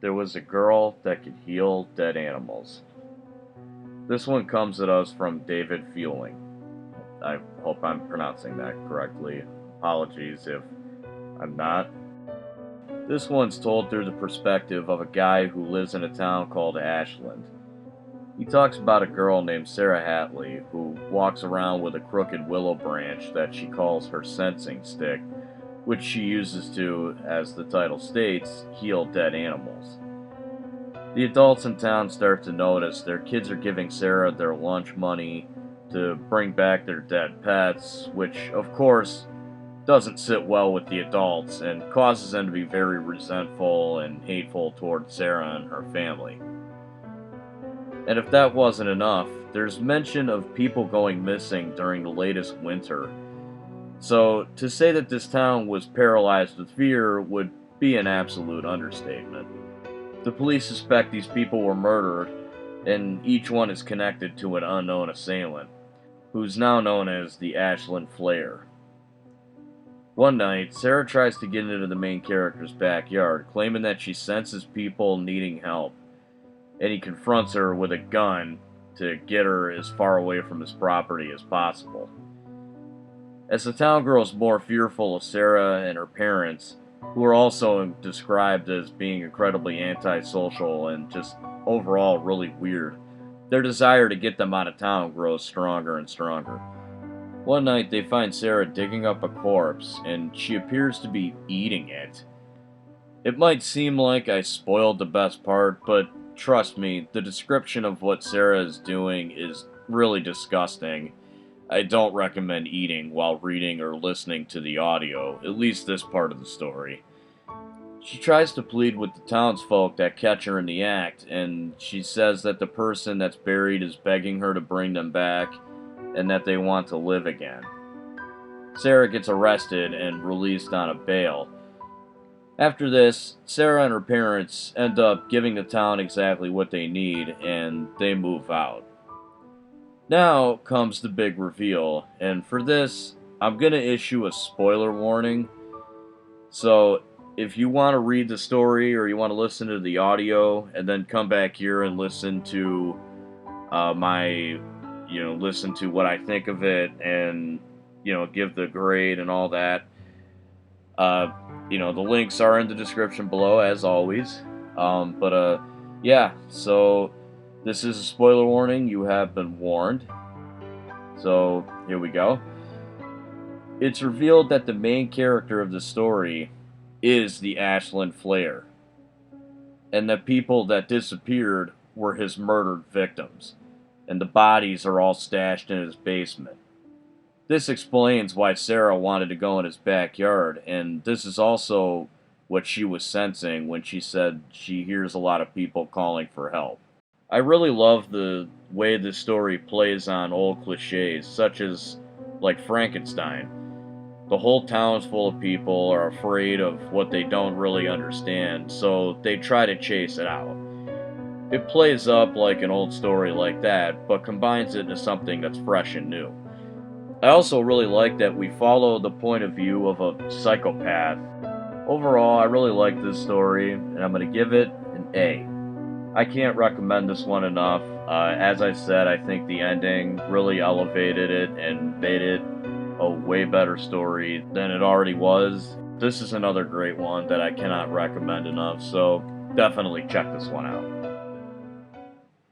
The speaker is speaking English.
There was a girl that could heal dead animals. This one comes at us from David Fueling. I hope I'm pronouncing that correctly. Apologies if I'm not. This one's told through the perspective of a guy who lives in a town called Ashland. He talks about a girl named Sarah Hatley who walks around with a crooked willow branch that she calls her sensing stick, which she uses to, as the title states, heal dead animals. The adults in town start to notice their kids are giving Sarah their lunch money to bring back their dead pets, which, of course, doesn't sit well with the adults and causes them to be very resentful and hateful toward Sarah and her family. And if that wasn't enough, there's mention of people going missing during the latest winter. So, to say that this town was paralyzed with fear would be an absolute understatement. The police suspect these people were murdered, and each one is connected to an unknown assailant, who's now known as the Ashland Flayer. One night, Sarah tries to get into the main character's backyard, claiming that she senses people needing help, and he confronts her with a gun to get her as far away from his property as possible. As the town grows more fearful of Sarah and her parents, who are also described as being incredibly antisocial and just overall really weird, their desire to get them out of town grows stronger and stronger. One night they find Sarah digging up a corpse, and she appears to be eating it. It might seem like I spoiled the best part, but trust me, the description of what Sarah is doing is really disgusting. I don't recommend eating while reading or listening to the audio, at least this part of the story. She tries to plead with the townsfolk that catch her in the act, and she says that the person that's buried is begging her to bring them back, and that they want to live again. Sarah gets arrested and released on a bail. After this, Sarah and her parents end up giving the town exactly what they need, and they move out. Now comes the big reveal, and for this, I'm going to issue a spoiler warning. So, if you want to read the story or you want to listen to the audio and then come back here and listen to listen to what I think of it and, give the grade and all that, the links are in the description below as always. So this is a spoiler warning. You have been warned. So, here we go. It's revealed that the main character of the story is the Ashland Flayer, and the people that disappeared were his murdered victims, and the bodies are all stashed in his basement. This explains why Sarah wanted to go in his backyard, and this is also what she was sensing when she said she hears a lot of people calling for help. I really love the way this story plays on old cliches, such as, like Frankenstein. The whole town's full of people are afraid of what they don't really understand, so they try to chase it out. It plays up like an old story like that, but combines it into something that's fresh and new. I also really like that we follow the point of view of a psychopath. Overall, I really like this story, and I'm going to give it an A. I can't recommend this one enough. As I said, I think the ending really elevated it and made it a way better story than it already was. This is another great one that I cannot recommend enough, so definitely check this one out.